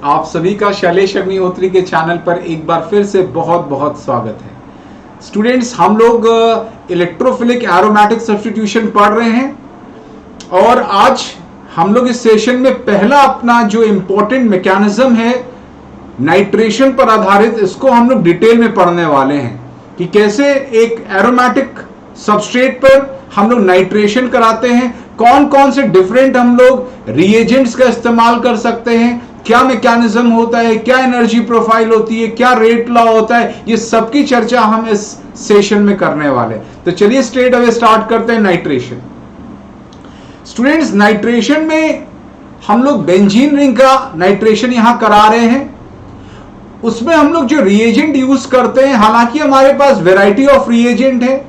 आप सभी का शैलेश अग्निहोत्री के चैनल पर एक बार फिर से बहुत बहुत स्वागत है। स्टूडेंट्स, हम लोग इलेक्ट्रोफिलिक एरोमेटिक सब्स्टिट्यूशन पढ़ रहे हैं और आज हम लोग इस सेशन में पहला अपना जो इंपॉर्टेंट मैकेनिज्म है नाइट्रेशन पर आधारित, इसको हम लोग डिटेल में पढ़ने वाले हैं कि कैसे एक एरोमेटिक सबस्ट्रेट पर हम लोग नाइट्रेशन कराते हैं, कौन कौन से डिफरेंट हम लोग रिएजेंट्स का इस्तेमाल कर सकते हैं, क्या मैकेनिज्म होता है, क्या एनर्जी प्रोफाइल होती है, क्या रेट लॉ होता है, ये सब की चर्चा हम इस सेशन में करने वाले हैं। तो चलिए स्ट्रेट अवे स्टार्ट करते हैं नाइट्रेशन। स्टूडेंट्स, नाइट्रेशन में हम लोग बेंजीन रिंग का नाइट्रेशन यहां करा रहे हैं। उसमें हम लोग जो रिएजेंट यूज करते हैं, हालांकि हमारे पास वैरायटी ऑफ रिएजेंट है,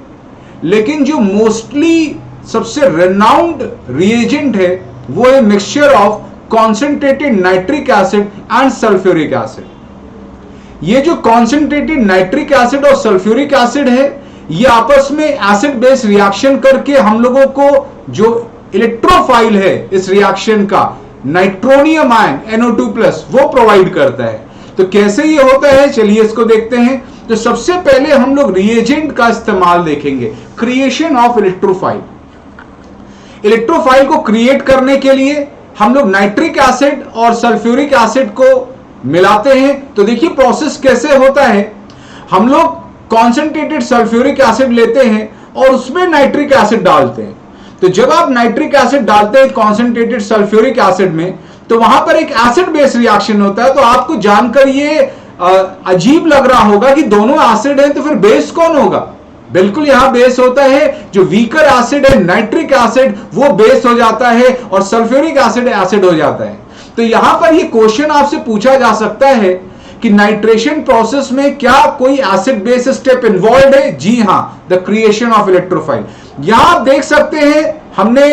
लेकिन जो मोस्टली सबसे रेनाउंड रिएजेंट है वो है mixture of concentrated nitric acid and sulphuric acid. ये जो कॉन्सेंट्रेटेड नाइट्रिक एसिड और सल्फ्यूरिक एसिड है, ये आपस में एसिड बेस रिएक्शन करके हम लोगों को जो इलेक्ट्रोफाइल है इस रिएक्शन का, नाइट्रोनियम आयन NO2+ वो प्रोवाइड करता है। तो कैसे ये होता है, चलिए इसको देखते हैं। तो सबसे पहले हम लोग रिएजेंट का इस्तेमाल देखेंगे, क्रिएशन ऑफ इलेक्ट्रोफाइल। इलेक्ट्रोफाइल को क्रिएट करने के लिए हम लोग नाइट्रिक एसिड और सल्फ्यूरिक एसिड को मिलाते हैं। तो देखिए प्रोसेस कैसे होता है। हम लोग कॉन्सेंट्रेटेड सल्फ्यूरिक एसिड लेते हैं और उसमें नाइट्रिक एसिड डालते हैं। तो जब आप नाइट्रिक एसिड डालते हैं कॉन्सेंट्रेटेड सल्फ्यूरिक एसिड में, तो वहां पर एक एसिड बेस रिएक्शन होता है। तो आपको जानकर ये अजीब लग रहा होगा कि दोनों एसिड हैं, तो फिर बेस कौन होगा? बिल्कुल यहां बेस होता है जो वीकर एसिड है नाइट्रिक एसिड, वो बेस हो जाता है और सल्फ्यूरिक एसिड एसिड हो जाता है। तो यहां पर ये क्वेश्चन आपसे पूछा जा सकता है कि नाइट्रेशन प्रोसेस में क्या कोई एसिड बेस स्टेप इन्वॉल्व है? जी हां, द क्रिएशन ऑफ इलेक्ट्रोफाइल। यहां आप देख सकते हैं हमने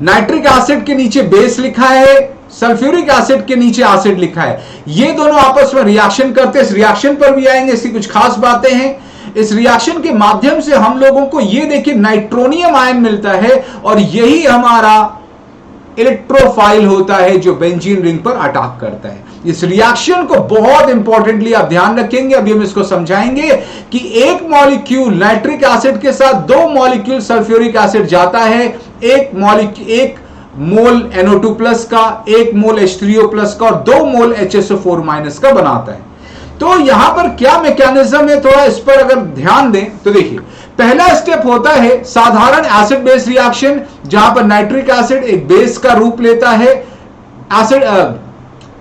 नाइट्रिक एसिड के नीचे बेस लिखा है, सल्फ्यूरिक एसिड के नीचे एसिड लिखा है। ये दोनों आपस में रिएक्शन करते हैं। इस रिएक्शन पर भी आएंगे, इसकी कुछ खास बातें हैं। इस रिएक्शन के माध्यम से हम लोगों को ये देखिए नाइट्रोनियम आयन मिलता है और यही हमारा इलेक्ट्रोफाइल होता है जो बेंजीन रिंग पर अटैक करता है। इस रिएक्शन को बहुत इंपॉर्टेंटली आप ध्यान रखेंगे, अभी हम इसको समझाएंगे कि एक मॉलिक्यूल नाइट्रिक एसिड के साथ दो मॉलिक्यूल सल्फ्यूरिक एसिड जाता है, एक मोल NO2+ का, एक मोल H3O+ का और 2 मोल HSO4- का बनाता है। तो यहां पर क्या मैकेनिज्म है, थोड़ा इस पर अगर ध्यान दें तो देखिए पहला स्टेप होता है साधारण एसिड बेस रिएक्शन, जहां पर नाइट्रिक एसिड एक बेस का रूप लेता है,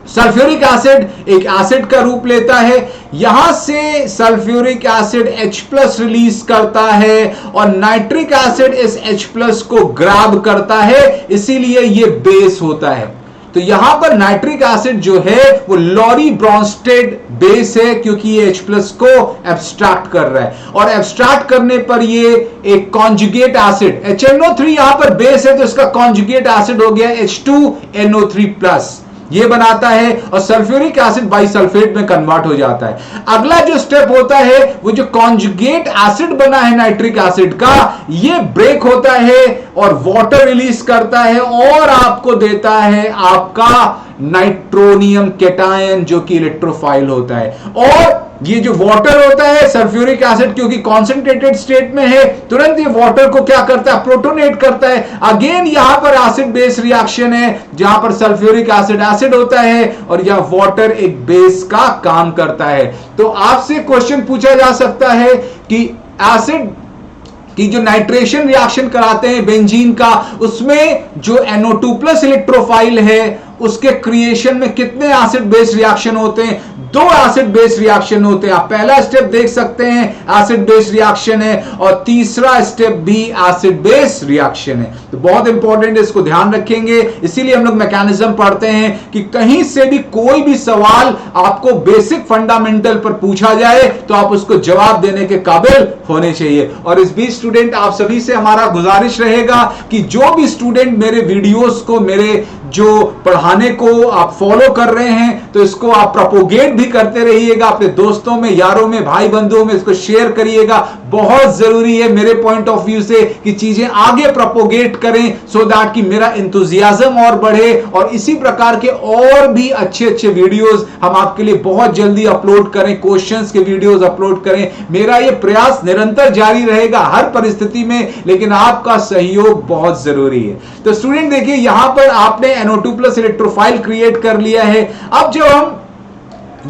सल्फ्यूरिक एसिड एक एसिड का रूप लेता है। यहां से सल्फ्यूरिक एसिड H+ रिलीज करता है और नाइट्रिक एसिड इस H+ को ग्रैब करता है, इसीलिए यह बेस होता है। तो यहां पर नाइट्रिक एसिड जो है वो लॉरी ब्रॉन्स्टेड बेस है, क्योंकि ये H+ को एब्स्ट्रैक्ट कर रहा है और एब्स्ट्रैक्ट करने पर ये एक कॉन्जुगेट एसिड HNO3 यहां पर बेस है, तो इसका कॉन्जुगेट एसिड हो गया H2NO3+, ये बनाता है और सल्फ्यूरिक एसिड बाइसल्फेट में कन्वर्ट हो जाता है। अगला जो स्टेप होता है वो जो कॉन्जुगेट एसिड बना है नाइट्रिक एसिड का, ये ब्रेक होता है और वाटर रिलीज करता है और आपको देता है आपका नाइट्रोनियम कैटायन जो कि इलेक्ट्रोफाइल होता है। और ये जो वाटर होता है सल्फ्यूरिक एसिड क्योंकि कॉन्सेंट्रेटेड स्टेट में है, तुरंत ये वाटर को क्या करता है, प्रोटोनेट करता है। अगेन यहां पर एसिड बेस रिएक्शन है जहां पर सल्फ्यूरिक एसिड एसिड होता है और यह वाटर एक बेस का काम करता है। तो आपसे क्वेश्चन पूछा जा सकता है कि एसिड कि जो नाइट्रेशन रिएक्शन कराते हैं बेंजीन का, उसमें जो NO2+ इलेक्ट्रोफाइल है उसके क्रिएशन में कितने एसिड बेस रिएक्शन होते हैं? 2 एसिड बेस रिएक्शन होते हैं। आप पहला स्टेप देख सकते हैं एसिड बेस रिएक्शन है और तीसरा स्टेप भी एसिड बेस रिएक्शन है। तो बहुत इंपॉर्टेंट है, इसको ध्यान रखेंगे। इसीलिए हम लोग मैकेनिज्म पढ़ते हैं कि कहीं से भी कोई भी सवाल आपको बेसिक फंडामेंटल पर पूछा जाए तो आप उसको जवाब देने के काबिल होने चाहिए। और इस बीच स्टूडेंट आप सभी से हमारा गुजारिश रहेगा कि जो भी स्टूडेंट मेरे वीडियोस को, मेरे जो पढ़ाने को आप फॉलो कर रहे हैं, तो इसको आप प्रोपोगेट भी करते रहिएगा अपने दोस्तों में, यारों में, भाई बंधुओं में, इसको शेयर करिएगा। बहुत जरूरी है मेरे पॉइंट ऑफ व्यू से कि चीजें आगे प्रोपोगेट करें, सो दैट कि मेरा एंथुसियाज्म और बढ़े और इसी प्रकार के और भी अच्छे अच्छे वीडियोस हम आपके लिए बहुत जल्दी अपलोड करें, क्वेश्चंस के वीडियोस अपलोड करें। मेरा यह प्रयास निरंतर जारी रहेगा हर परिस्थिति में, लेकिन आपका सहयोग बहुत जरूरी है। तो स्टूडेंट देखिए, यहां पर आपने NO2+ इलेक्ट्रोफाइल क्रिएट कर लिया है। अब जब हम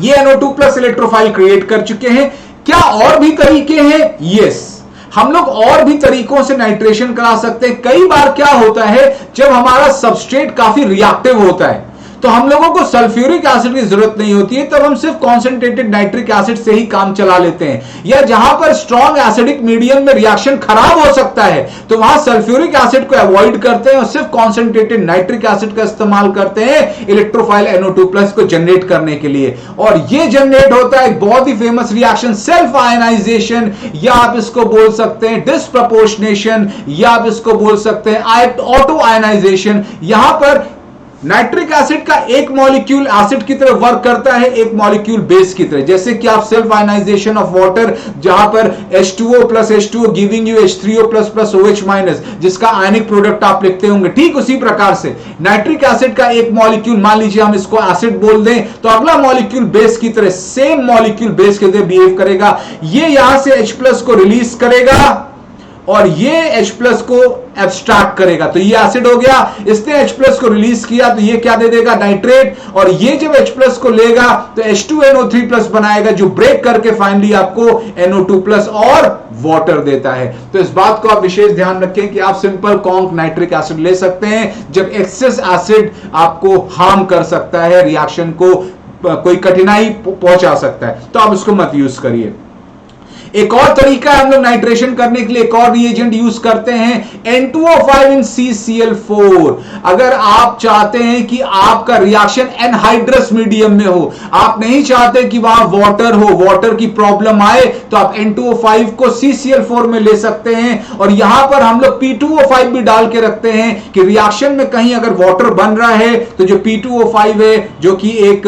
ये NO2+ इलेक्ट्रोफाइल क्रिएट कर चुके हैं, क्या और भी तरीके हैं? यस, हम लोग और भी तरीकों से नाइट्रेशन करा सकते हैं। कई बार क्या होता है, जब हमारा सबस्ट्रेट काफी रिएक्टिव होता है तो हम लोगों को सल्फ्यूरिक एसिड की जरूरत नहीं होती है, तब हम सिर्फ कॉन्सेंट्रेटेड नाइट्रिक एसिड से ही काम चला लेते हैं। या जहां पर स्ट्रॉन्ग एसिडिक मीडियम में रिएक्शन खराब हो सकता है तो वहां सल्फ्यूरिक एसिड को अवॉइड करते हैं और सिर्फ कॉन्सेंट्रेटेड नाइट्रिक एसिड का इस्तेमाल करते हैं इलेक्ट्रोफाइल NO2+ को जनरेट करने के लिए। और यह जनरेट होता है एक बहुत ही फेमस रिएक्शन, सेल्फ आयनाइजेशन, या आप इसको बोल सकते हैं डिस्प्रपोर्शनेशन, या आप इसको बोल सकते हैं ऑटो आयनाइजेशन। यहां पर नाइट्रिक एसिड का एक मॉलिक्यूल एसिड की तरह वर्क करता है, एक मॉलिक्यूल बेस की तरह। जैसे कि आप सेल्फ आयनाइजेशन ऑफ वाटर, जहां पर H2O + H2O giving you H3O++ OH-, जिसका आयनिक प्रोडक्ट आप लिखते होंगे, ठीक उसी प्रकार से नाइट्रिक एसिड का एक मॉलिक्यूल, मान लीजिए हम इसको एसिड बोल दें, तो अगला मॉलिक्यूल बेस की तरह, सेम मॉलिक्यूल बेस की तरह बिहेव करेगा। ये यहां से H+ को रिलीज करेगा और ये H+ को एब्स्ट्रैक्ट करेगा, तो ये एसिड हो गया। इसने H+ को रिलीज किया तो ये क्या दे देगा? नाइट्रेट। और ये जब H+ को लेगा तो H2NO3+ बनाएगा, जो ब्रेक करके फाइनली आपको NO2+ और वाटर देता है। तो इस बात को आप विशेष ध्यान रखें कि आप सिंपल कॉन्क नाइट्रिक एसिड ले सकते हैं जब एक्सेस एसिड आपको हार्म कर सकता है, रिएक्शन को कोई कठिनाई पहुंचा सकता है, तो आप इसको मत यूज करिए। एक और तरीका है हम लोग नाइट्रेशन करने के लिए, एक और रिएजेंट यूज करते हैं, N2O5 अगर आप चाहते हैं कि आपका रिएक्शन एनहाइड्रस मीडियम में हो, आप नहीं चाहते कि वहां वाटर हो, वाटर की प्रॉब्लम आए, तो आप N2O5 को CCl4 में ले सकते हैं। और यहां पर हम लोग P2O5 भी डाल के रखते हैं कि रिएक्शन में कहीं अगर वाटर बन रहा है तो जो P2O5 है, जो कि एक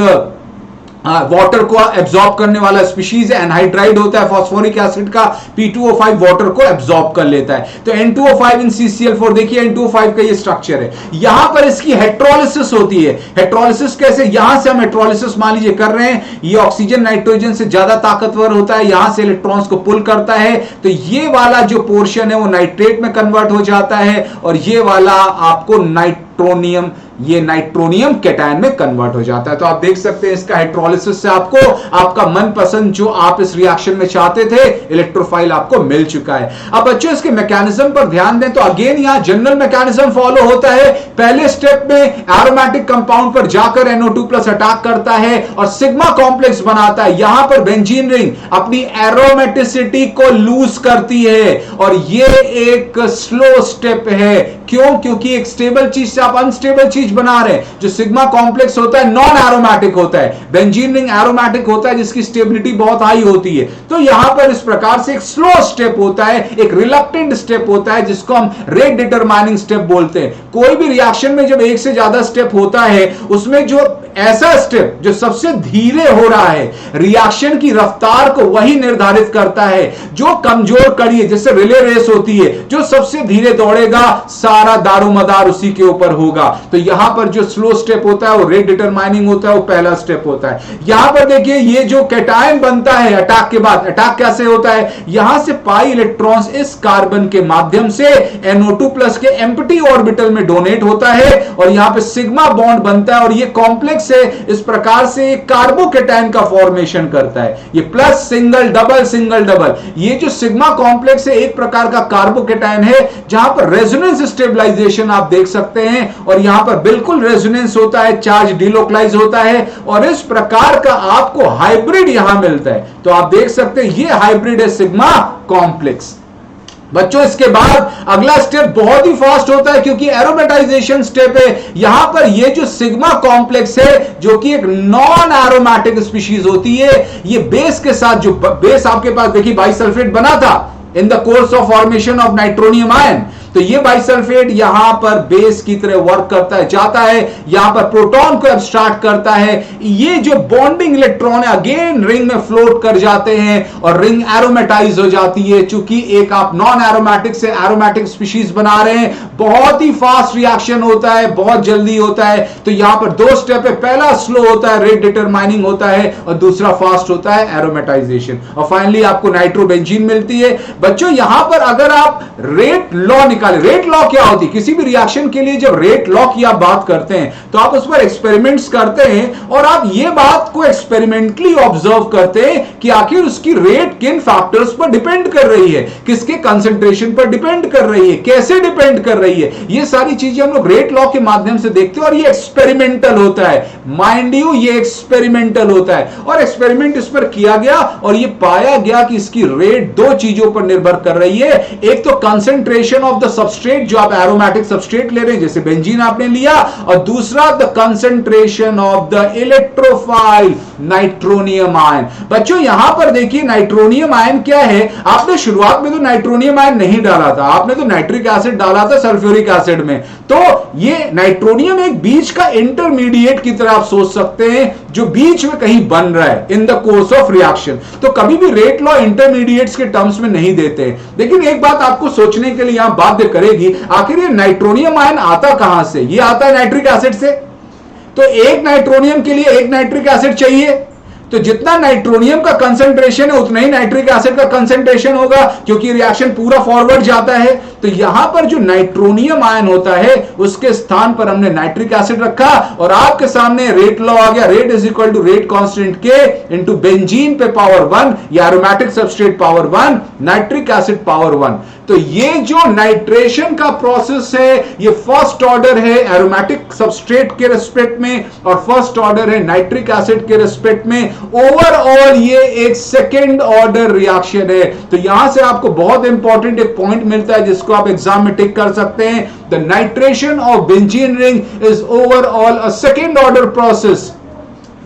वाटर को एब्जॉर्ब करने वाला स्पीशीज है, एनहाइड्राइड होता है फास्फोरिक एसिड का, P2O5 वाटर को एब्जॉर्ब कर लेता है। तो N2O5 इन CCl4, देखिए N2O5 का ये स्ट्रक्चर है। यहां पर इसकी हेट्रोलिसिस होती है। हेट्रोलिसिस कैसे? यहां से हम हेट्रोलिसिस मान लीजिए कर रहे हैं, ये ऑक्सीजन नाइट्रोजन से ज्यादा ताकतवर होता है, यहां से इलेक्ट्रॉन्स को पुल करता है, तो ये वाला जो पोर्शन है वो नाइट्रेट में कन्वर्ट हो जाता है और ये वाला आपको नाइट्रोनियम, ये नाइट्रोनियम कैटायन में कन्वर्ट हो जाता है। तो आप देख सकते हैं इसका हाइड्रोलिसिस से आपको आपका मनपसंद जो आप इस रिएक्शन में चाहते थे इलेक्ट्रोफाइल आपको मिल चुका है। अब बच्चों इसके मैकेनिज्म पर ध्यान दें तो अगेन यहां जनरल मैकेनिज्म फॉलो होता है। पहले स्टेप में एरोमेटिक कंपाउंड पर जाकर NO2+ अटैक करता है और सिग्मा कॉम्प्लेक्स बनाता है। यहां पर बेंजीन रिंग अपनी एरोमेटिसिटी को लूज करती है और ये एक स्लो स्टेप है। क्यों? क्योंकि एक स्टेबल चीज से आप अनस्टेबल चीज बना रहे हैं। जो सिग्मा कॉम्प्लेक्स होता है नॉन एरोमेटिक होता है, बेंजीन रिंग एरोमेटिक होता है जिसकी स्टेबिलिटी बहुत हाई होती है। तो यहां पर इस प्रकार से एक स्लो स्टेप होता है, एक रिलक्टेंट स्टेप होता है जिसको हम रेट डिटरमाइनिंग स्टेप बोलते हैं। कोई भी रिएक्शन में जब एक से ज्यादा स्टेप होता है उसमें जो ऐसा स्टेप जो सबसे धीरे हो रहा है, रिएक्शन की रफ्तार को वही निर्धारित करता है। जो कमजोर कड़ी है, जैसे रिले रेस होती है, जो सबसे धीरे दौड़ेगा सारा दारोमदार उसी के ऊपर होगा। तो यहां पर जो स्लो स्टेप होता है वो रेट डिटरमाइनिंग होता है, वो पहला स्टेप होता है। यहां पर देखिए ये जो कैटायन बनता है अटैक के बाद, अटैक कैसे होता है? यहां से पाई इलेक्ट्रॉन्स इस कार्बन के माध्यम से NO2+ के एम्प्टी ऑर्बिटल में डोनेट होता है और यहां पे सिग्मा बॉन्ड बनता है और ये कॉम्प्लेक्स से इस प्रकार से कार्बोकैटायन का फॉर्मेशन करता है। ये plus single double single double, ये जो सिग्मा कॉम्प्लेक्स है एक प्रकार का कार्बोकैटायन है जहां पर रेजोनेंस स्टेबलाइजेशन आप देख सकते हैं और यहां पर बिल्कुल रेजोनेंस होता है, चार्ज डिलोकलाइज होता है और इस प्रकार का आपको हाइब्रिड यहां मिलता है। तो आप देख सकते हैं ये हाइब्रिड है सिग्मा कॉम्प्लेक्स। बच्चों इसके बाद अगला स्टेप बहुत ही फास्ट होता है क्योंकि एरोमेटाइजेशन स्टेप है। यहां पर ये जो सिग्मा कॉम्प्लेक्स है जो कि एक नॉन एरोमेटिक स्पीशीज होती है, ये बेस के साथ, जो बेस आपके पास देखिए बाइसल्फेट बना था in the course of formation of nitronium ion, तो तो ये बाइसल्फेट यहां पर बेस की तरह वर्क करता है, जाता है यहां पर प्रोटॉन को एब्स्ट्रैक्ट करता है। ये जो बॉन्डिंग इलेक्ट्रॉन है अगेन रिंग में फ्लोट कर जाते हैं और रिंग एरोमेटाइज हो जाती है। चूंकि एक आप नॉन एरोमेटिक से एरोमेटिक स्पीशीज बना रहे हैं, बहुत ही फास्ट रिएक्शन होता है, बहुत जल्दी होता है। तो यहां पर दो स्टेप है, पहला स्लो होता है, रेट डिटरमाइनिंग होता है, और दूसरा फास्ट होता है, एरोमेटाइजेशन। और फाइनली आपको नाइट्रोबेंजीन मिलती है। बच्चों यहां पर अगर आप रेट लॉ निकालें, रेट लॉ क्या होती है? किसी भी रिएक्शन के लिए जब रेट लॉ की आप बात करते हैं तो आप उस पर एक्सपेरिमेंट्स करते हैं और आप ये बात को एक्सपेरिमेंटली ऑब्जर्व करते हैं कि आखिर उसकी रेट किन फैक्टर्स पर डिपेंड कर रही है, किसके कंसंट्रेशन पर डिपेंड कर रही है, कैसे डिपेंड कर रही है। ये सारी चीजें हम लोग रेट लॉ के माध्यम से देखते हैं और ये एक्सपेरिमेंटल होता है। माइंड यू, ये एक्सपेरिमेंटल होता है और एक्सपेरिमेंट इस पर किया गया और ये पाया गया कि इसकी रेट दो चीजों पर निर्भर कर रही है। एक तो कंसंट्रेशन ऑफ द सबस्ट्रेट, जो आप एरोमेटिक सबस्ट्रेट ले रहे हैं जैसे बेंजीन आपने लिया, और दूसरा the concentration of the electrophile nitronium ion. बच्चों यहां पर देखिए नाइट्रोनियम आयन क्या है। आपने शुरुआत में तो नाइट्रोनियम आयन नहीं डाला था, आपने तो नाइट्रिक एसिड डाला था सल्फ्यूरिक एसिड में। तो ये नाइट्रोनियम एक बीच का इंटरमीडिएट की तरह आप सोच सकते हैं, जो बीच में कहीं बन रहा है in the course of reaction. तो कभी भी रेट लॉ इंटरमीडिएट्स के टर्म्स में नहीं देते। लेकिन एक बात आपको सोचने के लिए यहां बाध्य करेगी, आखिर ये नाइट्रोनियम आयन आता कहां से? ये आता है नाइट्रिक एसिड से। तो एक नाइट्रोनियम के लिए एक नाइट्रिक एसिड चाहिए, तो जितना नाइट्रोनियम का कंसंट्रेशन है उतना ही नाइट्रिक एसिड का कंसंट्रेशन होगा, क्योंकि रिएक्शन पूरा फॉरवर्ड जाता है। तो यहां पर जो नाइट्रोनियम आयन होता है उसके स्थान पर हमने नाइट्रिक एसिड रखा और आपके सामने रेट लॉ आ गया। Rate is equal to rate constant के इंटू बेंजीन पे पावर 1 या aromatic substrate power 1, nitric acid power 1। तो ये जो नाइट्रेशन का प्रोसेस है ये फर्स्ट ऑर्डर है एरोमेटिक सबस्ट्रेट के रिस्पेक्ट में और फर्स्ट ऑर्डर है नाइट्रिक एसिड के रिस्पेक्ट में। ओवरऑल ये एक सेकेंड ऑर्डर रिएक्शन है। तो यहां से आपको बहुत इंपॉर्टेंट एक पॉइंट मिलता है जिसको आप एग्जाम में टिक कर सकते हैं। The nitration of benzene ring is overall a second order process.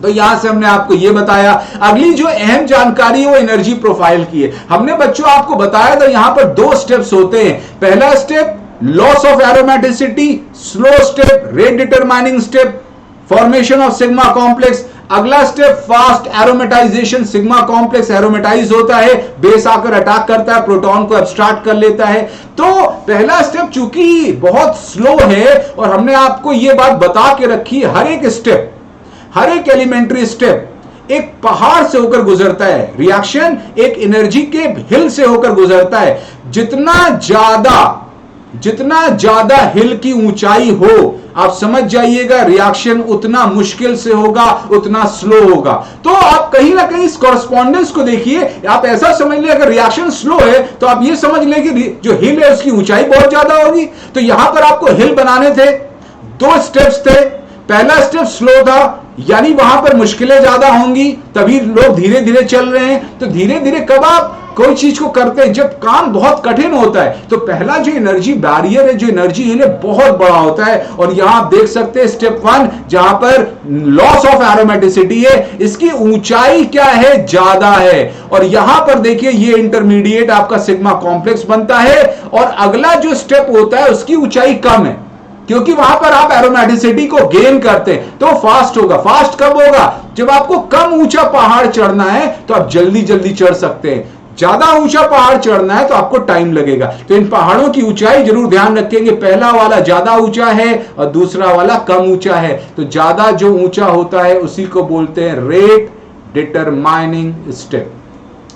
तो यहां से हमने आपको यह बताया। अगली जो अहम जानकारी है वो एनर्जी प्रोफाइल की है। हमने बच्चों आपको बताया था यहां पर दो स्टेप्स होते हैं। पहला step loss of aromaticity, slow step rate determining step, formation of sigma complex. अगला step fast aromatisation, sigma complex aromatise होता है, बेस आकर अटैक करता है, प्रोटॉन को एब्स्ट्रैक्ट कर लेता है। तो पहला स्टेप चूंकि बहुत स्लो है और हमने आपको यह बात बता के रखी, हर एक स्टेप, हर एक एलिमेंट्री स्टेप एक पहाड़ से होकर गुजरता है। रिएक्शन एक एनर्जी के हिल से होकर गुजरता है। जितना ज्यादा हिल की ऊंचाई हो, आप समझ जाइएगा रिएक्शन उतना मुश्किल से होगा, उतना स्लो होगा। तो आप कहीं ना कहीं इस कॉरेस्पॉन्डेंस को देखिए। आप ऐसा समझ ले अगर रिएक्शन स्लो है तो आप ये समझ ले कि जो हिल है उसकी ऊंचाई बहुत ज्यादा होगी। तो यहां पर आपको हिल बनाने थे, दो स्टेप्स थे। पहला स्टेप स्लो था, यानी वहां पर मुश्किलें ज्यादा होंगी, तभी लोग धीरे धीरे चल रहे हैं। तो धीरे धीरे कब आप कोई चीज को करते हैं जब काम बहुत कठिन होता है, तो पहला जो एनर्जी बैरियर है, जो एनर्जी हिल है, बहुत बड़ा होता है। और यहां आप देख सकते हैं स्टेप 1 जहां पर लॉस ऑफ एरोमेटिसिटी है, इसकी ऊंचाई क्या है, ज्यादा है। और यहां पर देखिए ये इंटरमीडिएट आपका सिग्मा कॉम्प्लेक्स बनता है। और अगला जो स्टेप होता है उसकी ऊंचाई कम है, क्योंकि वहां पर आप एरोमेटिसिटी को गेन करते हैं। तो फास्ट होगा। फास्ट कब होगा? जब आपको कम ऊंचा पहाड़ चढ़ना है तो आप जल्दी जल्दी चढ़ सकते हैं। ज्यादा ऊंचा पहाड़ चढ़ना है तो आपको टाइम लगेगा। तो इन पहाड़ों की ऊंचाई जरूर ध्यान रखेंगे, पहला वाला ज्यादा ऊंचा है और दूसरा वाला कम ऊंचा है। तो ज्यादा जो ऊंचा होता है उसी को बोलते हैं रेट डिटरमाइनिंग स्टेप।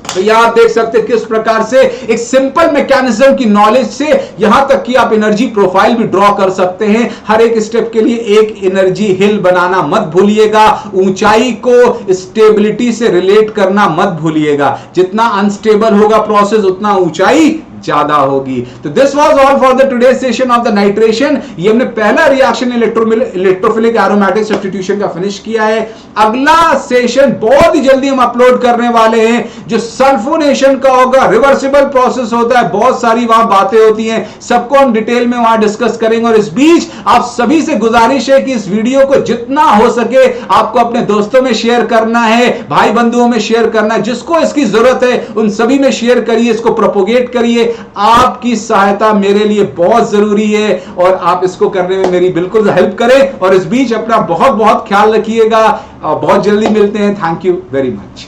तो यहां आप देख सकते हैं किस प्रकार से एक सिंपल मैकेनिज्म की नॉलेज से यहां तक कि आप एनर्जी प्रोफाइल भी ड्रॉ कर सकते हैं। हर एक स्टेप के लिए एक एनर्जी हिल बनाना मत भूलिएगा। ऊंचाई को स्टेबिलिटी से रिलेट करना मत भूलिएगा। जितना अनस्टेबल होगा प्रोसेस उतना ऊंचाई ज्यादा होगी। तो this was all for the today session of the nitration. ये हमने पहला रिएक्शन इलेक्ट्रोफिलिक एरोमेटिक सब्स्टिट्यूशन का फिनिश किया है। अगला सेशन बहुत ही जल्दी हम अपलोड करने वाले हैं जो सल्फोनेशन का होगा। रिवर्सिबल प्रोसेस होता है, बहुत सारी वहां बातें होती हैं, सबको हम डिटेल में वहां डिस्कस करेंगे। और इस बीच आप सभी से गुजारिश है कि इस वीडियो को जितना हो सके आपको अपने दोस्तों में शेयर करना है, भाई बंधुओं में शेयर करना है। जिसको इसकी जरूरत है उन सभी में शेयर करिए, इसको प्रोपोगेट करिए। लिए आपकी सहायता मेरे लिए बहुत जरूरी है और आप इसको करने में मेरी बिल्कुल हेल्प करें। और इस बीच अपना बहुत बहुत ख्याल रखिएगा। बहुत जल्दी मिलते हैं। Thank you very much.